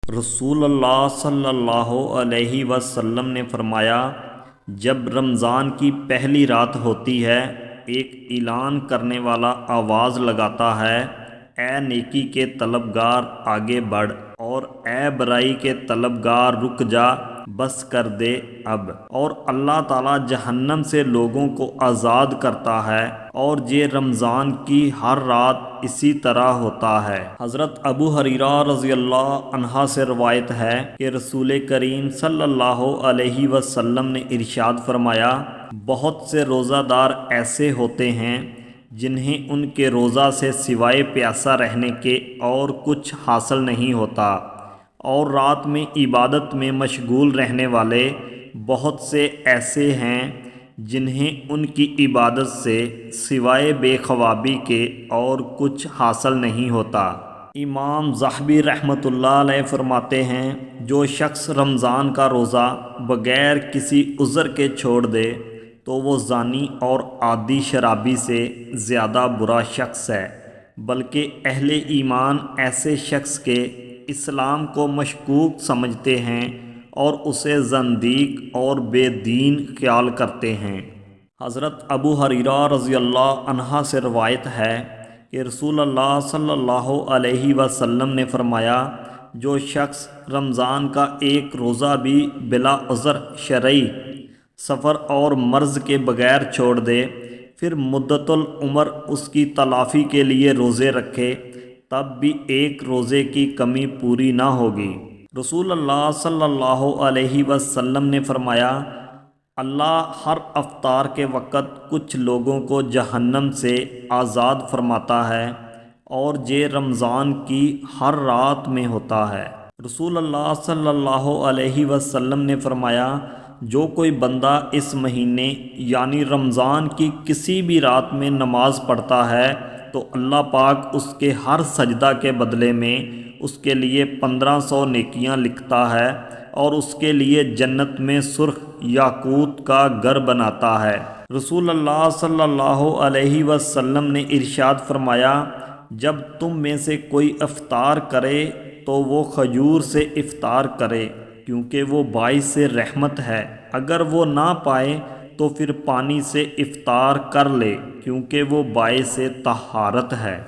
رسول اللہ صلی اللہ علیہ وسلم نے فرمایا، جب رمضان کی پہلی رات ہوتی ہے، ایک اعلان کرنے والا آواز لگاتا ہے، اے نیکی کے طلبگار آگے بڑھ، اور اے برائی کے طلبگار رک جا، بس کر دے اب۔ اور اللہ تعالیٰ جہنم سے لوگوں کو آزاد کرتا ہے، اور یہ رمضان کی ہر رات اسی طرح ہوتا ہے۔ حضرت ابو ہریرہ رضی اللہ عنہ سے روایت ہے کہ رسول کریم صلی اللہ علیہ وسلم نے ارشاد فرمایا، بہت سے روزہ دار ایسے ہوتے ہیں جنہیں ان کے روزہ سے سوائے پیاسا رہنے کے اور کچھ حاصل نہیں ہوتا، اور رات میں عبادت میں مشغول رہنے والے بہت سے ایسے ہیں جنہیں ان کی عبادت سے سوائے بے خوابی کے اور کچھ حاصل نہیں ہوتا۔ امام ذہبی رحمۃ اللہ علیہ فرماتے ہیں، جو شخص رمضان کا روزہ بغیر کسی عذر کے چھوڑ دے تو وہ زانی اور عادی شرابی سے زیادہ برا شخص ہے، بلکہ اہل ایمان ایسے شخص کے اسلام کو مشکوک سمجھتے ہیں اور اسے زندیق اور بے دین خیال کرتے ہیں۔ حضرت ابو ہریرہ رضی اللہ عنہ سے روایت ہے کہ رسول اللہ صلی اللہ علیہ وسلم نے فرمایا، جو شخص رمضان کا ایک روزہ بھی بلا عذر شرعی، سفر اور مرض کے بغیر چھوڑ دے، پھر مدت العمر اس کی تلافی کے لیے روزے رکھے، تب بھی ایک روزے کی کمی پوری نہ ہوگی۔ رسول اللہ صلی اللہ علیہ وسلم نے فرمایا، اللہ ہر افطار کے وقت کچھ لوگوں کو جہنم سے آزاد فرماتا ہے، اور یہ رمضان کی ہر رات میں ہوتا ہے۔ رسول اللہ صلی اللہ علیہ وسلم نے فرمایا، جو کوئی بندہ اس مہینے یعنی رمضان کی کسی بھی رات میں نماز پڑھتا ہے تو اللہ پاک اس کے ہر سجدہ کے بدلے میں اس کے لیے 1500 نیکیاں لکھتا ہے، اور اس کے لیے جنت میں سرخ یاقوت کا گھر بناتا ہے۔ رسول اللہ صلی اللہ علیہ وسلم نے ارشاد فرمایا، جب تم میں سے کوئی افطار کرے تو وہ کھجور سے افطار کرے، کیونکہ وہ باعث رحمت ہے، اگر وہ نہ پائے تو پھر پانی سے افطار کر لے، کیونکہ وہ باعث طہارت ہے۔